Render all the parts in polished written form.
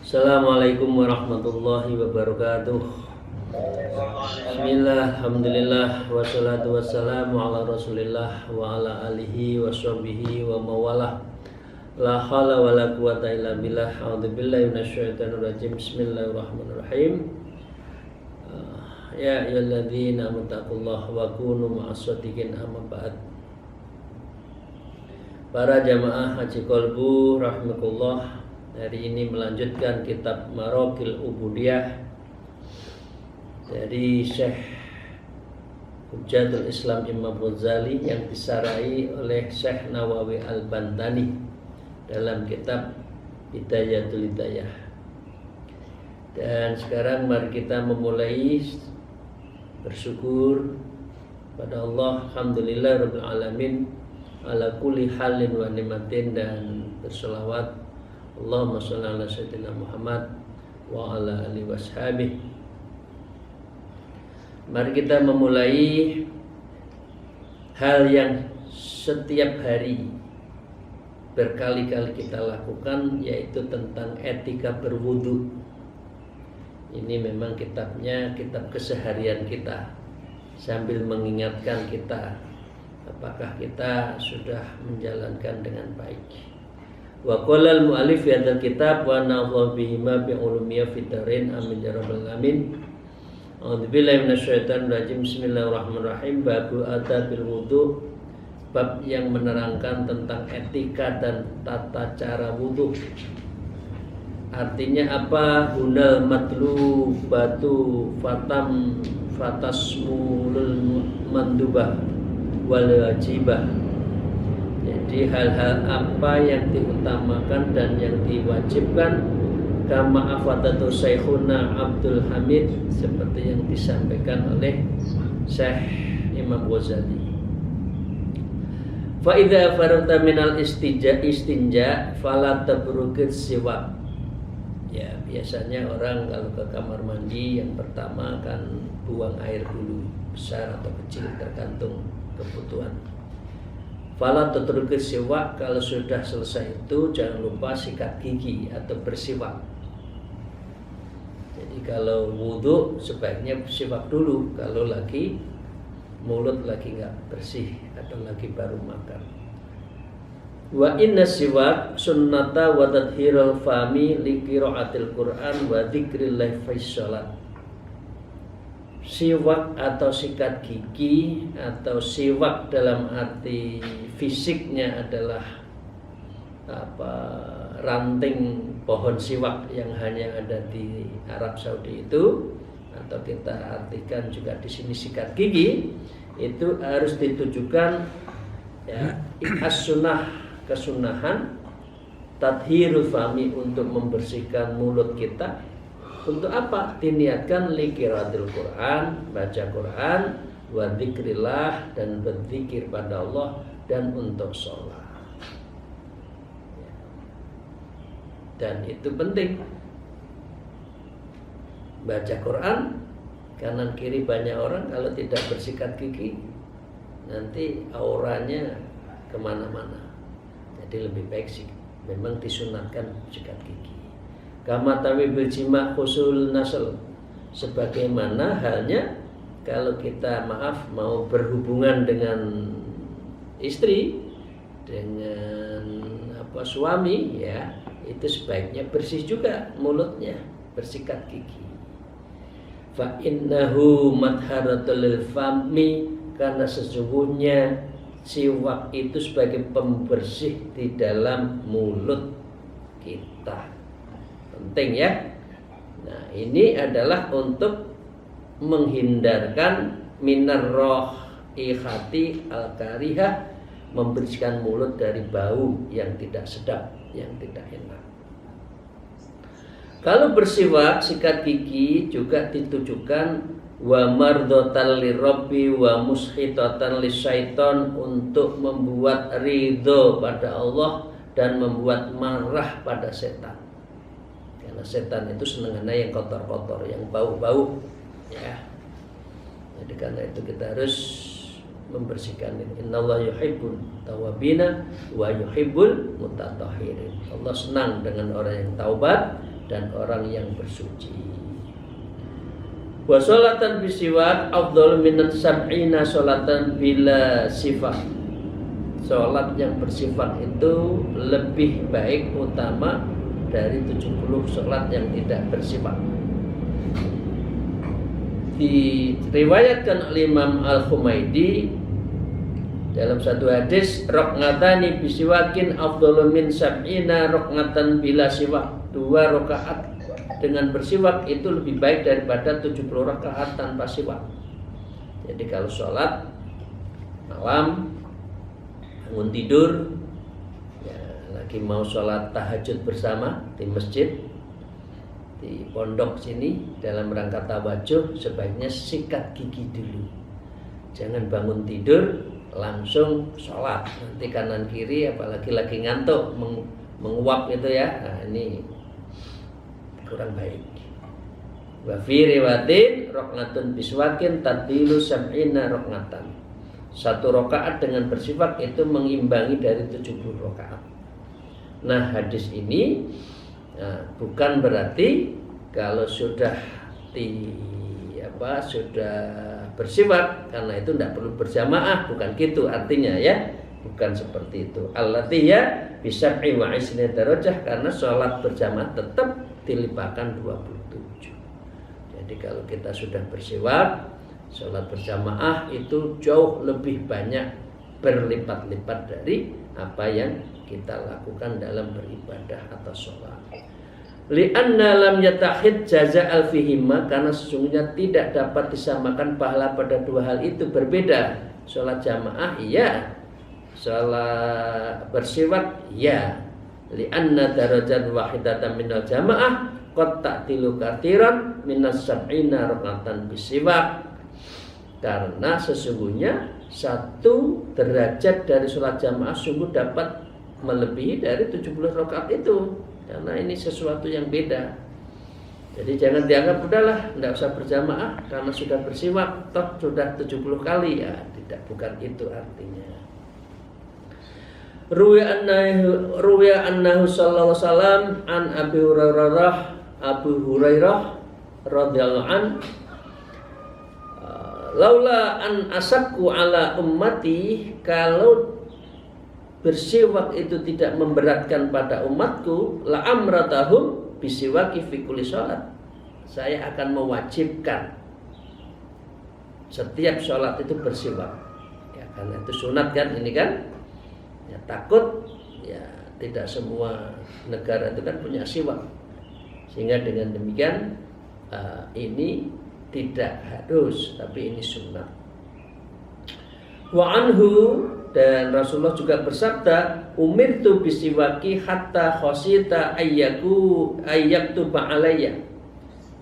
Assalamualaikum warahmatullahi wabarakatuh. Bismillah, alhamdulillah, wassalatu wassalamu ala rasulillah wa ala alihi wa sahbihi wa mawalah. La hawla wa la quwata illa billah. A'udzu billahi minasyaitonir rajim. Bismillahirrahmanirrahim. Ya ayyuhalladzina amanu taqullaha wa kunu ma'as-shadiqin, amma ba'd. Para jamaah Haji Qalbu rahimakumullah, hari ini melanjutkan kitab Maraqil Ubudiyah dari Syekh Hujjatul Islam Imam Ghazali yang disarai oleh Syekh Nawawi Al-Bantani dalam kitab Hidayatul Hidayah. Dan sekarang mari kita memulai bersyukur pada Allah, alhamdulillah rabbil alamin ala kulli halin wa ni'matin, dan berselawat Allahumma sholli ala sayyidina Muhammad wa ala alihi washabihi. Mari kita memulai hal yang setiap hari berkali-kali kita lakukan, yaitu tentang etika berwudu. Ini memang kitabnya kitab keseharian kita, sambil mengingatkan kita apakah kita sudah menjalankan dengan baik. Wa qala al-mu'allif fi hadzal kitab wa nafa'u bihima bi ulumiyya fid darin amin ya rabbal alamin. A'udzu billahi minasyaitonir rajim. Bismillahirrahmanirrahim. Babu adabil wudu, bab yang menerangkan tentang etika dan tata cara wudu. Artinya apa? Hunal matlu batu fatam fatasmulul mandubah wal wajibah. Jadi hal-hal apa yang diutamakan dan yang diwajibkan, kama afadatu Syekhuna Abdul Hamid, seperti yang disampaikan oleh Syekh Imam Ghazali. Fa idza faragta minal istinja fala tabrukit siwak. Ya, biasanya orang kalau ke kamar mandi yang pertama akan buang air dulu, besar atau kecil tergantung kebutuhan. Fala tatrukis siwak, kalau sudah selesai itu jangan lupa sikat gigi atau bersiwak. Jadi kalau wudhu sebaiknya siwak dulu kalau lagi mulut lagi nggak bersih atau lagi baru makan. Wa inna siwak sunnata wa tadhirul fami li qiraatil Qur'an wa dzikrillah fi shalat. Siwak atau sikat gigi atau siwak dalam arti fisiknya adalah ranting pohon siwak yang hanya ada di Arab Saudi itu, atau kita artikan juga di sini sikat gigi, itu harus ditujukan ya as-sunnah, kesunahan, tadhirul fami, untuk membersihkan mulut kita. Untuk apa? Diniatkan liqiraatil Quran, baca Quran, wa dzikrillah, dan berzikir pada Allah, dan untuk sholat. Dan itu penting. Baca Quran, kanan kiri banyak orang kalau tidak bersikat gigi, nanti auranya kemana-mana. Jadi lebih baik sih, memang disunatkan sikat gigi. Kama tawibil jima husul nasl, sebagaimana halnya kalau kita mau berhubungan dengan istri, dengan suami, ya itu sebaiknya bersih juga mulutnya, bersikat gigi. Fa innahu madharatul lil fami, karena sesungguhnya siwak itu sebagai pembersih di dalam mulut kita. Penting ya. Nah, ini adalah untuk menghindarkan minar roh ikhati al-karihah, membersihkan mulut dari bau yang tidak sedap, yang tidak enak. Kalau bersiwak sikat gigi juga ditujukan wa mardhatan lirabbi wa mushitatan lisyaiton, untuk membuat ridho pada Allah dan membuat marah pada setan. Karena setan itu senengannya yang kotor-kotor, yang bau-bau, ya. Jadi karena itu kita harus membersihkan ini. Innallaha yuhibbul tawwabina wa yuhibbul mutatahhirin. Allah senang dengan orang yang taubat dan orang yang bersuci. Wa sholatan bisiwak afdhalu min sab'ina sholatan bila sifat. Sholat yang bersifat itu lebih baik, utama dari 70 sholat yang tidak bersifat. Diriwayatkan oleh Imam Al-Humaidi dalam satu hadis, roknatani bisiwakin afdhalu min sab'ina roknatan bila siwak. 2 rakaat dengan bersiwak itu lebih baik daripada 70 rakaat tanpa siwak. Jadi kalau sholat malam, bangun tidur, ya, lagi mau sholat tahajud bersama di masjid, di pondok sini, dalam rangka tawajuh, sebaiknya sikat gigi dulu. Jangan bangun tidur langsung sholat, nanti kanan kiri, apalagi lagi ngantuk menguap gitu ya. Nah, ini kurang baik. Wa fi riwayatin raqnatun biswakin tadilu sab'ina raqnatan. 1 rakaat dengan bersiwak itu mengimbangi dari 70 rakaat. Nah, hadis ini bukan berarti kalau sudah sudah bersiwak karena itu tidak perlu berjamaah, bukan gitu artinya ya. Bukan seperti itu. Allati ya bisa wa isni darajah, karena sholat berjamaah tetap dilimpahkan 27. Jadi kalau kita sudah bersiwak, sholat berjamaah itu jauh lebih banyak, berlipat-lipat dari apa yang kita lakukan dalam beribadah atau sholat. Li'anna lam yatahid jaza'al fihima, karena sesungguhnya tidak dapat disamakan pahala pada 2 hal itu, berbeda. Sholat jamaah iya, sholat bersiwak ya. Li'anna darajat wahidatan minal jamaah qad ta'tilu katsiran minas sab'ina rakatan bisiwak. Karena sesungguhnya 1 derajat dari sholat jamaah sungguh dapat melebihi dari 70 rakaat itu, karena ini sesuatu yang beda. Jadi jangan dianggap udahlah tidak usah berjamaah karena sudah bersiwak, toh sudah 70 kali, ya tidak, bukan itu artinya. Ruwiya annahu sallallahu alaihi wasallam an Abu Hurairah radhiyallahu an laula an asabku ala ummati, kalau bersiwak itu tidak memberatkan pada umatku, la amratahum bisiwaki fi kulli shalat, saya akan mewajibkan setiap sholat itu bersiwak, ya, karena itu sunat kan, ini kan. Ya, takut ya tidak semua negara itu kan punya siwak, sehingga dengan demikian ini tidak harus, tapi ini sunnah. Wa anhu, dan Rasulullah juga bersabda, umirtu bisiwaki hatta khosita ayyaktuba alayya,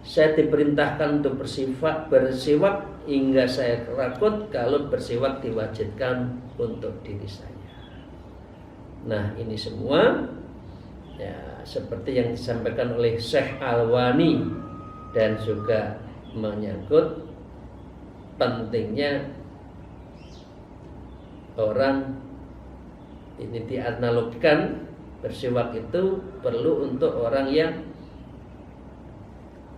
saya diperintahkan untuk bersiwak hingga saya takut kalau bersiwak diwajibkan untuk diri saya. Nah, ini semua ya seperti yang disampaikan oleh Syekh Alwani, dan juga menyangkut pentingnya orang ini dianalogikan bersiwak itu perlu untuk orang yang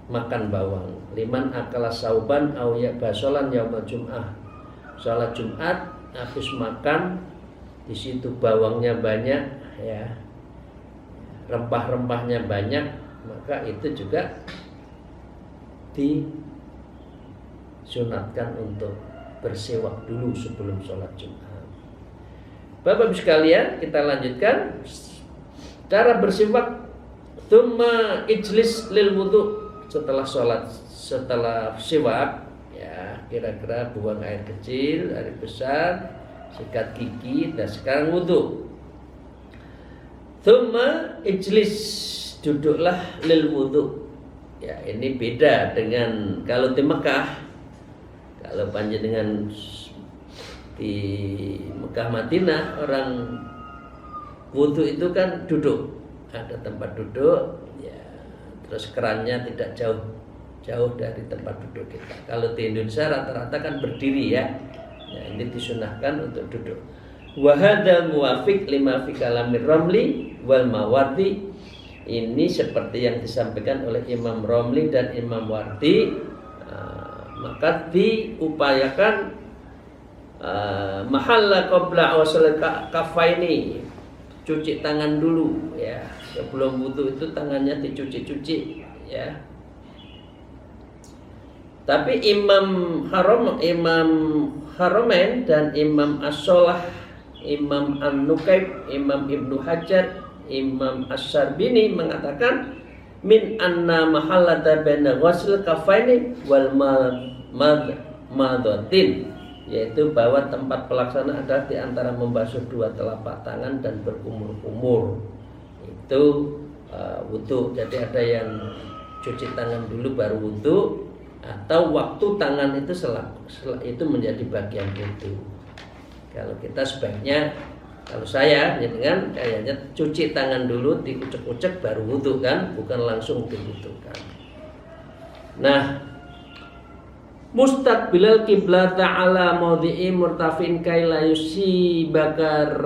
makan bawang. Liman akala sauban au ya basolan yaumul jum'ah, sholat Jumat habis makan, di situ bawangnya banyak, ya, rempah-rempahnya banyak, maka itu juga disunatkan untuk bersiwak dulu sebelum sholat Jumat. Bapak-Ibu sekalian, kita lanjutkan cara bersiwak. Tsumma ijlis lil wudu, setelah sholat, setelah siwak, ya kira-kira buang air kecil, air besar, sikat gigi, dan sekarang wudu. Tsumma ijlis, duduklah lil wudu, Ya, ini beda dengan kalau di Mekah. Kalau panjenengan di Mekah Madinah, orang wudu itu kan duduk, ada tempat duduk, ya, terus kerannya tidak jauh dari tempat duduk kita. Kalau di Indonesia rata-rata kan berdiri ya. Ya, ini disunahkan untuk duduk. Wa hadzal muwafiq lima fi kalamir Ramli wal Mawardi. Ini seperti yang disampaikan oleh Imam Ramli dan Imam Wardi. Maka diupayakan mahalla qabla wasal kafaini, cuci tangan dulu ya. Sebelum wudu itu tangannya dicuci-cuci ya. Tapi Imam Haramain dan Imam As-Solah, Imam An-Nukaib, Imam Ibnu Hajar, Imam Asy-Syarbini mengatakan min anna mahallata baina ghusl kafaini wal madhatin, yaitu bahwa tempat pelaksana adalah di antara membasuh dua telapak tangan dan berkumur-kumur. Itu wudu. Jadi ada yang cuci tangan dulu baru wudu, atau waktu tangan itu itu menjadi bagian wudu. Kalau kita sebaiknya, kalau saya dengan kayaknya cuci tangan dulu, dikucek-kucek baru wudu kan, bukan langsung diwudukan. Nah, mustaqbilal qiblata ala mawdi'i murtafin kaila yusibaka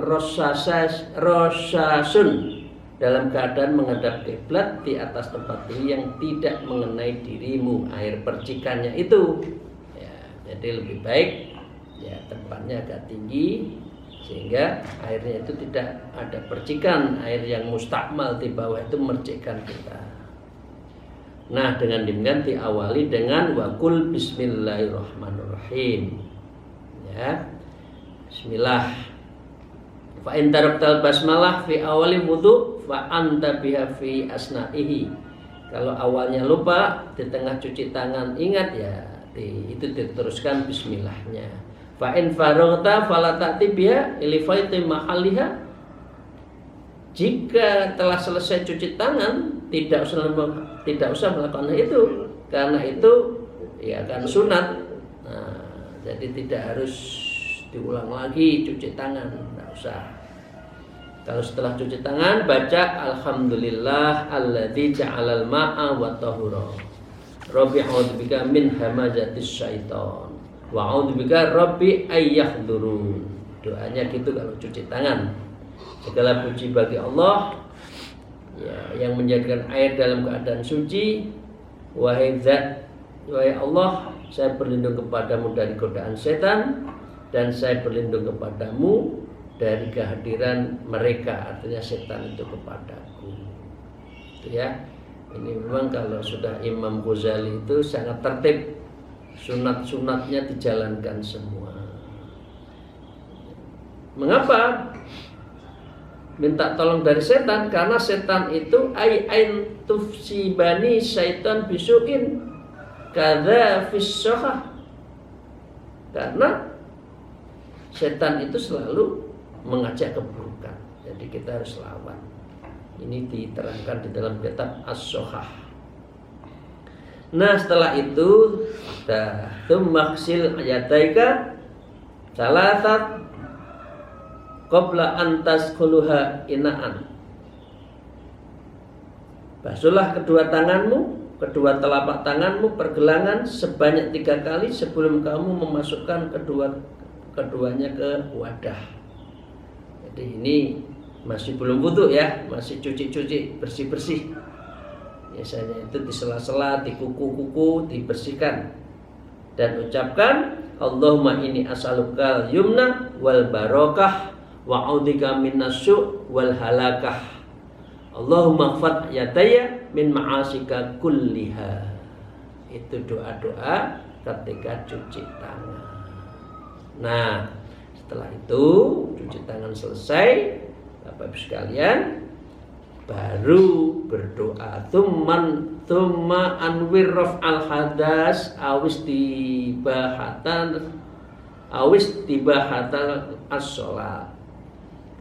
rosasun, dalam keadaan menghadap kiblat di atas tempat tinggi yang tidak mengenai dirimu, air percikannya itu ya. Jadi lebih baik ya tempatnya agak tinggi sehingga airnya itu tidak ada percikan, air yang mustakmal di bawah itu mercikkan kita. Nah, dengan demikian diawali dengan wakul bismillahirrahmanirrahim. Ya. Bismillah. Fa in taraktal basmalah fi awali wudu fa anta biha fi asna'ihi. Kalau awalnya lupa, di tengah cuci tangan ingat ya, itu diteruskan bismillahnya. Fa in faraghta fala ta'ti biha ili faiti mahalliha. Jika telah selesai cuci tangan, tidak usah melakukan itu, karena itu ya kan sunat. Nah, jadi tidak harus diulang lagi cuci tangan, tidak usah. Kalau setelah cuci tangan baca alhamdulillah alladzi ja'alal ma'a wa tahura. Rabbi a'udzubika min hamazatis syaiton. Wa a'udzubika rabbi ayyahdurun. Doanya gitu kalau cuci tangan. Segala puji bagi Allah ya, yang menjadikan air dalam keadaan suci. Wahai Zat, wahai Allah, saya berlindung kepadamu dari godaan setan, dan saya berlindung kepadamu dari kehadiran mereka, artinya setan itu kepadaku. Itu ya. Ini memang kalau sudah Imam Ghazali itu sangat tertib, sunat-sunatnya dijalankan semua. Mengapa minta tolong dari setan? Karena setan itu ain tufsibani syaitan bisuin kadza fis-shahah. Karena setan itu selalu mengajak keburukan. Jadi kita harus lawan. Ini diterangkan di dalam kitab As-Sohah. Nah, setelah itu tumaksil yadaika salasat qabla antas kuluha inaan. Basuhlah kedua tanganmu, kedua telapak tanganmu pergelangan sebanyak 3 kali sebelum kamu memasukkan keduanya ke wadah. Jadi ini masih belum wudu ya, masih cuci-cuci, bersih-bersih. Biasanya itu di sela-sela, di kuku-kuku dibersihkan. Dan ucapkan Allahumma inni as'alukal yumna wal barokah wa a'udzika minasyu' wal halakah. Allahumma khfad yadaya min ma'asika kulliha. Itu doa-doa ketika cuci tangan. Nah, setelah itu cuci tangan selesai, Bapak Ibu sekalian, baru berdoa. Tsumma anwir raf'al hadas awis tibahatan as-shalat.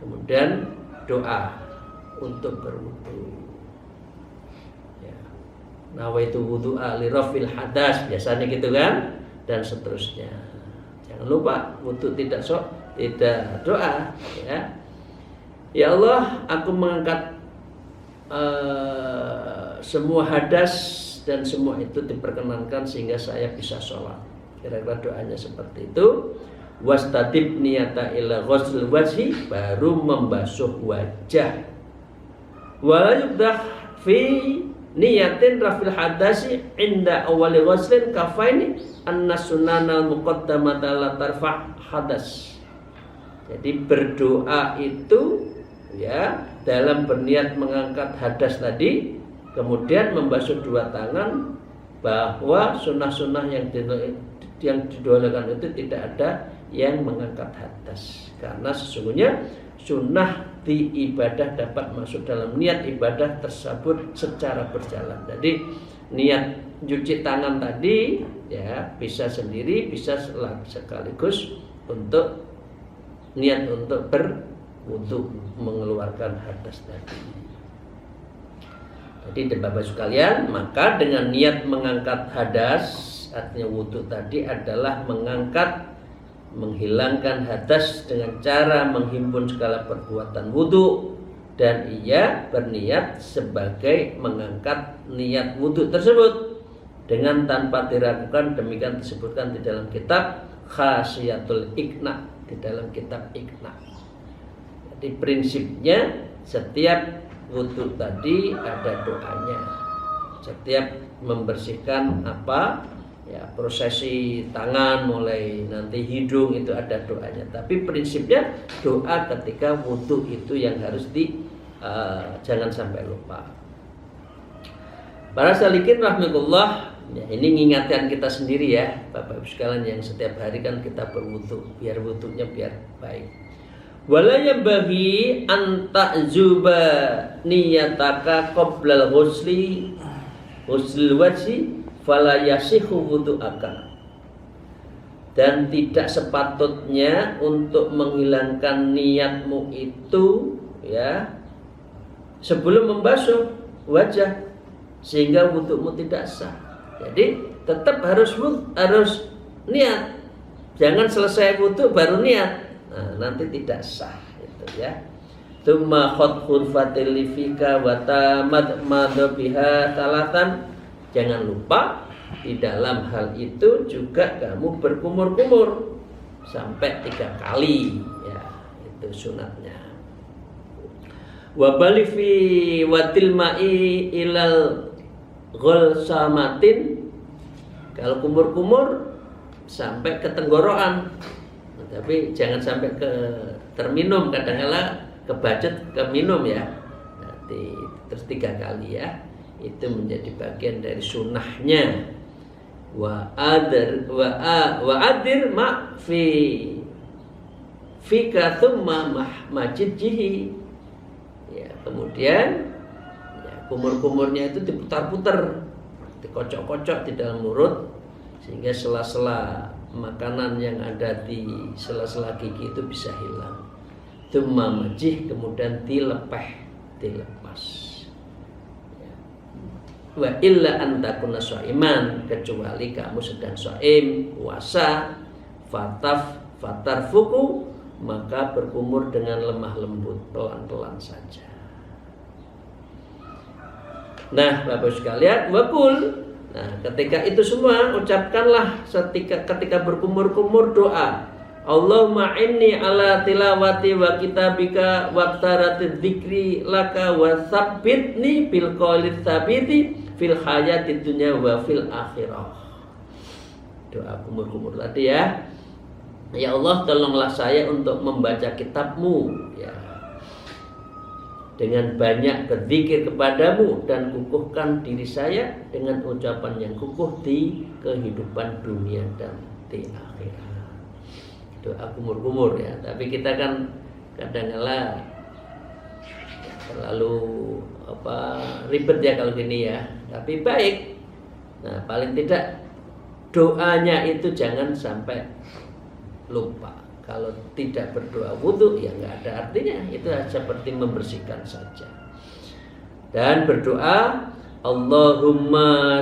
Kemudian doa untuk berwudu. Ya. nawaitu wudu'a li rafil hadas, biasanya gitu kan, dan seterusnya. Jangan lupa wudu tidak doa ya. Ya Allah, aku mengangkat semua hadas dan semua itu diperkenankan sehingga saya bisa sholat. Kira-kira doanya seperti itu. Wastadib niyata ila ghusl wajhi, baru membasuh wajah. Wala yubdah fi niyatin rafil hadasi inda awali ghuslin kafaini anna sunanal muqaddamata la tarfa' hadas. Jadi berdoa itu ya dalam berniat mengangkat hadas tadi, kemudian membasuh dua tangan, bahwa sunnah-sunnah yang didahulukan itu tidak ada yang mengangkat hadas, karena sesungguhnya sunnah di ibadah dapat masuk dalam niat ibadah tersebut secara berjalan. Jadi niat cuci tangan tadi ya bisa sendiri, bisa sekaligus untuk niat untuk berwudu, mengeluarkan hadas tadi. Jadi Bapak sekalian, maka dengan niat mengangkat hadas, artinya wudu tadi adalah menghilangkan hadas dengan cara menghimpun segala perbuatan wudu, dan ia berniat sebagai mengangkat niat wudu tersebut dengan tanpa diragukan. Demikian disebutkan di dalam kitab Khasiyatul Iqna, di dalam kitab Iqna. Jadi prinsipnya setiap wudu tadi ada doanya. Setiap membersihkan ya prosesi tangan mulai nanti hidung itu ada doanya. Tapi prinsipnya doa ketika wudu itu yang harus jangan sampai lupa. Para salikin rahmatullah, ya, ini mengingatkan kita sendiri ya Bapak Ibu sekalian yang setiap hari kan kita berwudu, biar wudunya biar baik. Wala yambaghi an ta'zuba niyataka qoblal ghusli wajhi fala yasihu wudu'aka. Dan tidak sepatutnya untuk menghilangkan niatmu itu ya sebelum membasuh wajah, sehingga wudu'mu tidak sah. Jadi tetap harus niat. Jangan selesai wudu baru niat. Nah, nanti tidak sah itu ya. Tsumma khudhul fatilifika wa tamadmadu biha salatan. Jangan lupa di dalam hal itu juga kamu berkumur-kumur sampai 3 kali ya, itu sunatnya. Wa bali fi watil ma'i ilal ghulsamatin. Kalau kumur-kumur sampai ke tenggorokan. Tapi jangan sampai ke terminum, kadang-kala kebajet ke minum ya. Nanti terus 3 kali ya. Itu menjadi bagian dari sunnahnya. Wa adir ma fika thumma majidjihi. Ya, kemudian ya, kumur-kumurnya itu diputar-putar, dikocok-kocok di dalam mulut, sehingga sela-sela makanan yang ada di sela-sela gigi itu bisa hilang. Thumma majih, kemudian dilepas. Wa illa antakuna shaiman, kecuali kamu sedang shaim puasa, fatarfuku, maka berkumur dengan lemah lembut, pelan-pelan saja. Nah Bapak sekalian, wakul. Nah ketika itu semua ucapkanlah ketika berkumur-kumur doa, Allahumma inni ala tilawati wa kitabika wa tarati dzikri laka wa tsabbitni bil qawli tsabiti fil hayatid dunya wa fil akhirah. Doa kumur-kumur tadi ya. Ya Allah, tolonglah saya untuk membaca kitab-Mu ya, dengan banyak berzikir kepadamu, dan kukuhkan diri saya dengan ucapan yang kukuh di kehidupan dunia dan di akhirat. Doa kumur-kumur ya. Tapi kita kan kadang-kala terlalu ribet ya kalau gini ya. Tapi baik. Nah paling tidak doanya itu jangan sampai lupa. Kalau tidak berdoa wudu ya nggak ada artinya. Itu seperti membersihkan saja. Dan berdoa Allahumma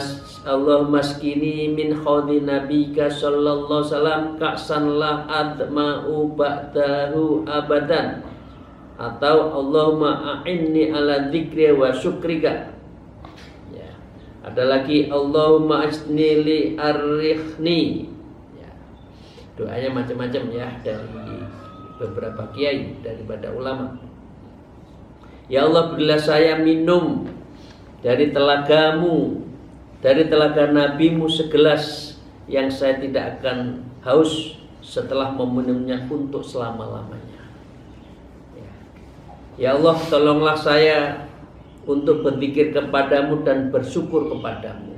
skini min khawdi nabika sallallahu alaihi wasallam ka'san la adma'u ba'dahu abadan, atau Allahumma a'inni ala dzikri wa syukrika. Ya. Ada lagi Allahumma asni li arrikhni. Ya. Doanya macam-macam ya dari beberapa kiai daripada ulama. Ya Allah, berilah saya minum dari telagamu, dari telaga nabimu segelas yang saya tidak akan haus setelah meminumnya untuk selama-lamanya. Ya Allah, tolonglah saya untuk berzikir kepadamu dan bersyukur kepadamu.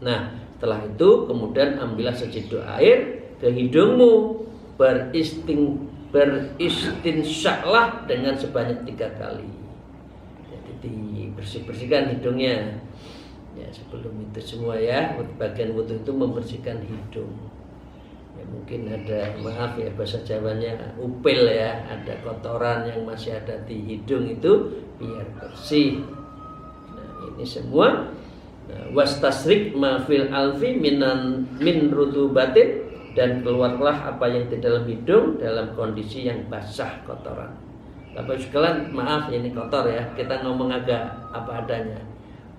Nah, setelah itu kemudian ambillah seciduk air ke hidungmu, beristinsyalah dengan sebanyak 3 kali. Jadi dibersih-bersihkan hidungnya. Ya, sebelum itu semua ya, bagian wudu itu membersihkan hidung. Ya, mungkin ada, maaf ya bahasa Jawanya, upil ya, ada kotoran yang masih ada di hidung itu biar bersih. Nah, ini semua wastasrik ma fil alfi min rutubatin, dan keluarlah apa yang di dalam hidung dalam kondisi yang basah kotoran. Bapak sekalian, maaf ini kotor ya, kita ngomong agak apa adanya.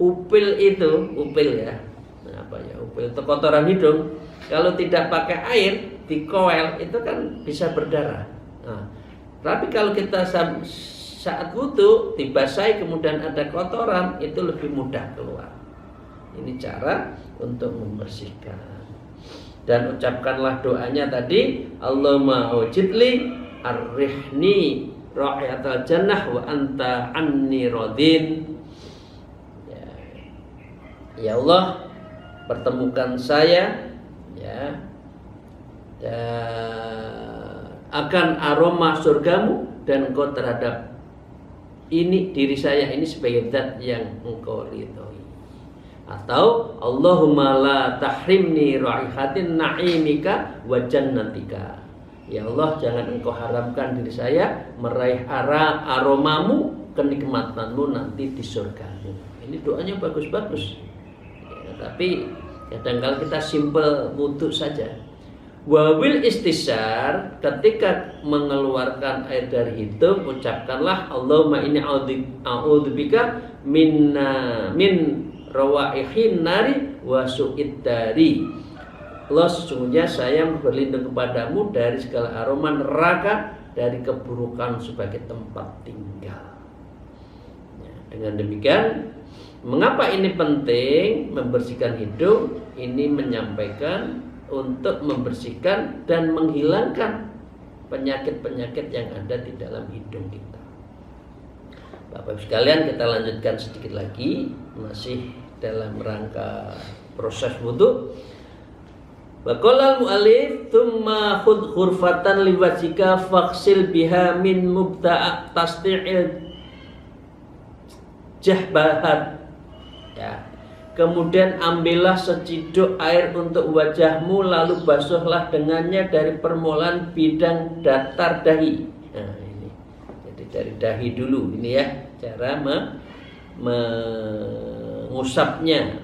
Upil ya. Nah, apa ya? Upil itu kotoran hidung. Kalau tidak pakai air, dikoel itu kan bisa berdarah. Nah, tapi kalau kita saat wudu dibasahi kemudian ada kotoran, itu lebih mudah keluar. Ini cara untuk membersihkan. Dan ucapkanlah doanya tadi, Allahumma ujidli arrihni ra'iyatal jannah wa anta anni radin. Ya Allah, pertemukan saya ya akan aroma surgamu, dan engkau terhadap ini diri saya ini sebagai zat yang engkau ridhoi. Atau Allahumma la tahrimni raihatin na'imika wa jannatika. Ya Allah, jangan engkau haramkan diri saya meraih aromamu, kenikmatanmu nanti di surgamu. Ini doanya bagus-bagus ya, tapi kadang-kadang kita simpel wudu saja. Wawil istisar, ketika mengeluarkan air dari hidung, ucapkanlah Allahumma inni a'udzubika min rawaihin nari wa su'id dari. Allah, sesungguhnya saya berlindung kepadamu dari segala aroma neraka, dari keburukan sebagai tempat tinggal. Ya, dengan demikian, mengapa ini penting membersihkan hidung? Ini menyampaikan untuk membersihkan dan menghilangkan penyakit-penyakit yang ada di dalam hidung kita. Bapak sekalian, kita lanjutkan sedikit lagi, masih dalam rangka proses wudu. Baqalal mu'alif thumma khudh khurfatan liwajhika faghsil biha min mubta'a tasdi'il jahbahat. Ya. Kemudian ambillah seciduk air untuk wajahmu, lalu basuhlah dengannya dari permulaan bidang datar dahi. Nah, ini. Jadi dari dahi dulu ini ya, cara mengusapnya.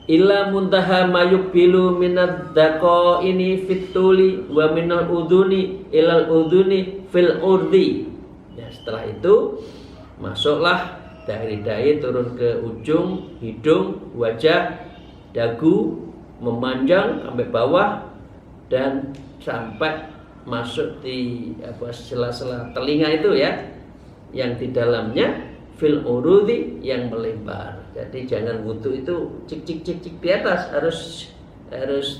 Ila muntaha mayuk bilu minad dako ini fituli wa minal uduni ilal uduni fil urdi. Ya, setelah itu masuklah dari dahi turun ke ujung hidung, wajah, dagu, memanjang sampai bawah dan sampai masuk di sela-sela telinga itu ya, yang di dalamnya fil urudi, yang melebar. Jadi jangan wudu itu cik di atas, harus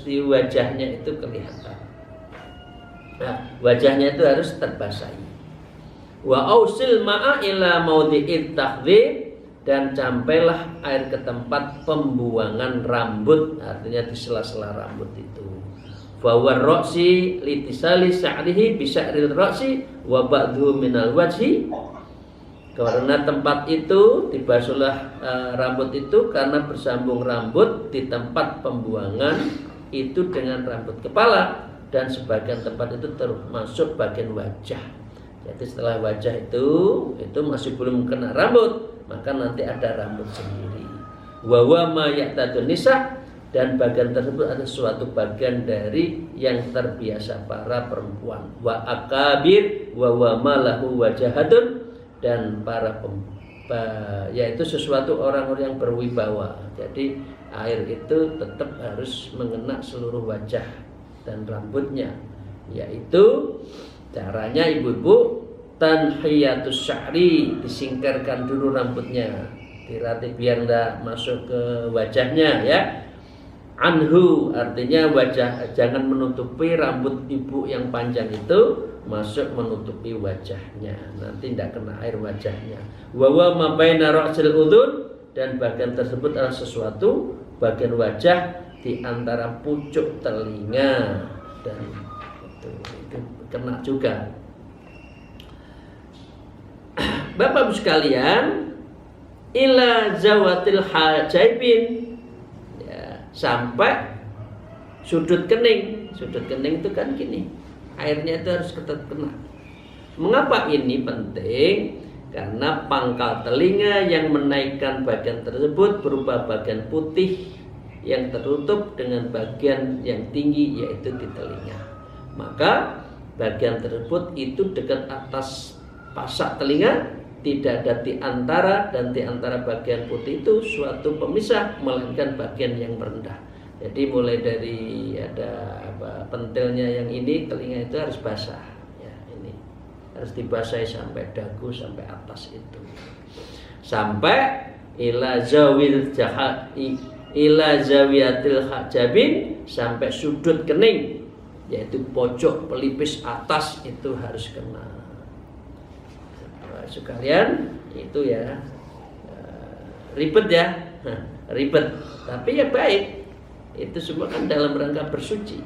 di wajahnya itu kelihatan. Nah, wajahnya itu harus terbasahi. Wa ausil ma'a ila maudhi'it tahdhib, dan campailah air ke tempat pembuangan rambut, artinya di sela-sela rambut itu. Fa warra'si litisali sa'rihi bi sa'ril ra'si wa ba'dhu minal wajhi. Karena tempat itu dibasuhlah rambut itu karena bersambung rambut di tempat pembuangan itu dengan rambut kepala, dan sebagian tempat itu termasuk bagian wajah. Jadi setelah wajah itu masih belum kena rambut, maka nanti ada rambut sendiri. wa wa ma ya'tadun nisa, dan bagian tersebut adalah suatu bagian dari yang terbiasa para perempuan. Wa akabir wa wa ma lahu wajahatun, dan para yaitu sesuatu orang-orang yang berwibawa. Jadi air itu tetap harus mengena seluruh wajah dan rambutnya. Yaitu caranya ibu-ibu tanhiyatus sya'ri, disingkirkan dulu rambutnya, dilatih biar enggak masuk ke wajahnya ya. Anhu artinya wajah, jangan menutupi rambut ibu yang panjang itu masuk menutupi wajahnya, nanti tidak kena air wajahnya. Wa wa ma baina ra'sil udhun, dan bagian tersebut adalah sesuatu bagian wajah di antara pucuk telinga, dan itu kena juga. Bapak Ibu sekalian, ila zawatil hajaibin, ya, sampai sudut kening. Sudut kening itu kan gini, airnya itu harus tetap kena. Mengapa ini penting? Karena pangkal telinga yang menaikkan bagian tersebut berupa bagian putih yang tertutup dengan bagian yang tinggi, yaitu di telinga. Maka bagian tersebut itu dekat atas pasak telinga, tidak ada di antara, dan di antara bagian putih itu suatu pemisah, melainkan bagian yang merendah. Jadi mulai dari ada pentilnya yang ini, telinga itu harus basah. Ya, ini harus dibasahi sampai dagu, sampai atas itu. Sampai ila zawiyatil hajabin, sampai sudut kening, yaitu pojok pelipis atas itu harus kena. Sekalian itu ya, ribet ya, ribet, tapi ya baik. Itu semua kan dalam rangka bersuci.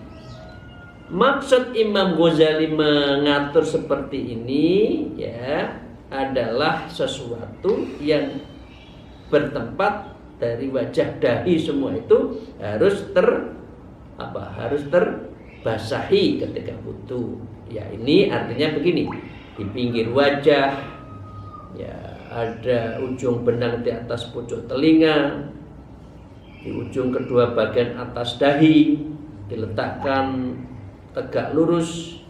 Maksud Imam Ghazali mengatur seperti ini ya adalah sesuatu yang bertempat dari wajah, dahi, semua itu harus harus terbasahi ketika wudu. Ya, ini artinya begini, di pinggir wajah ya ada ujung benang di atas pucuk telinga, di ujung kedua bagian atas dahi diletakkan tegak lurus,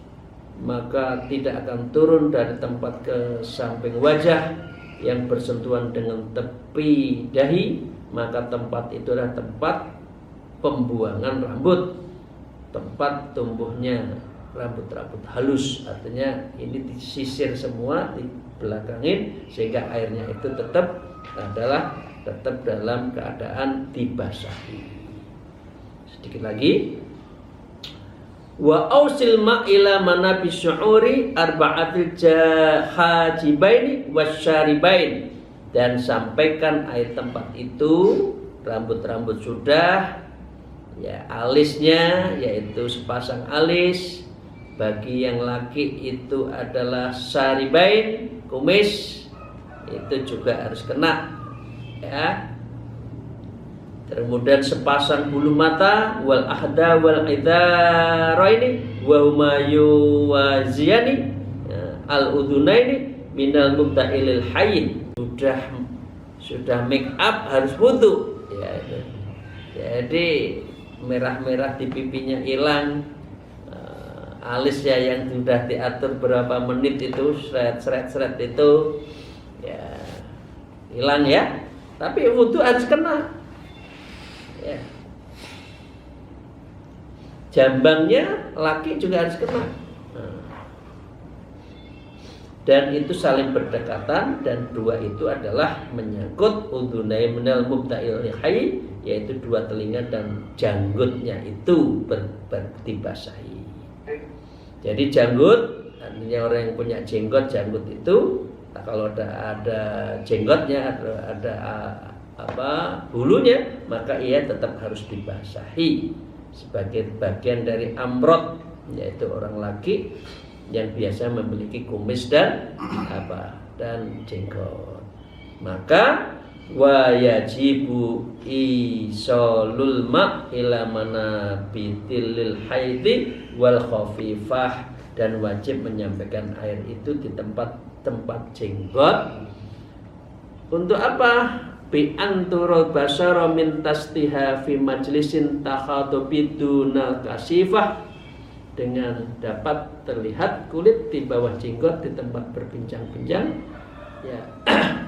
maka tidak akan turun dari tempat ke samping wajah yang bersentuhan dengan tepi dahi, maka tempat itu adalah tempat pembuangan rambut, tempat tumbuhnya rambut-rambut halus. Artinya ini disisir semua, dibelakangin, sehingga airnya itu tetap dalam keadaan dibasahi. Sedikit lagi, wa ausil ma ila manabis syu'uri arba'atil hajibaini wasyaribain, dan sampaikan air tempat itu, rambut-rambut sudah, ya alisnya yaitu sepasang alis, bagi yang laki itu adalah syaribain, kumis, itu juga harus kena ya. Kemudian sepasang bulu mata, wal ahda wal idharaini wa huma yuwaziyani al udhunaini minal mubta'ilil hayyin. Sudah make up harus wudu ya itu. Jadi merah-merah di pipinya hilang, alisnya yang sudah diatur berapa menit itu seret itu ya hilang ya. Tapi wudu harus kena ya. Jambangnya laki juga harus kena. Dan itu saling berdekatan, dan dua itu adalah menyangkut udhunai minal mubta'il hayy, yaitu dua telinga dan janggutnya itu dibasahi. Jadi janggut artinya orang yang punya jenggot, janggut itu kalau ada jenggotnya, ada bulunya, maka ia tetap harus dibasahi sebagai bagian dari amrod, yaitu orang laki yang biasa memiliki kumis dan jenggot. Maka wa yajibu isolul ma ila manabitil haidhi wal khafifah, dan wajib menyampaikan air itu di tempat jenggot. Untuk apa? bi anturul basara min tastiha fi majlisin takhadubiduna kasifah, dengan dapat terlihat kulit di bawah jenggot di tempat berbincang-bincang, ya,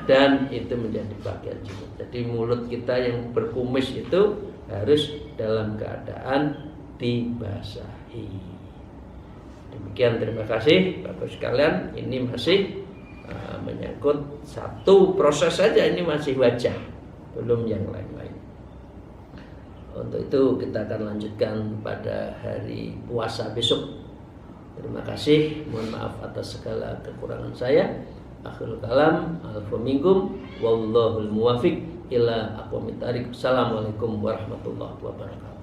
dan itu menjadi bagian jenggot. Jadi mulut kita yang berkumis itu harus dalam keadaan dibasahi. Demikian, terima kasih Bapak sekalian. Ini masih menyangkut satu proses saja, ini masih wajah, belum yang lain-lain. Untuk itu kita akan lanjutkan pada hari puasa besok. Terima kasih, mohon maaf atas segala kekurangan saya. Akhirul kalam, alfa minkum, wallahul muwafiq ila aqwamit thariq. Assalamualaikum warahmatullahi wabarakatuh.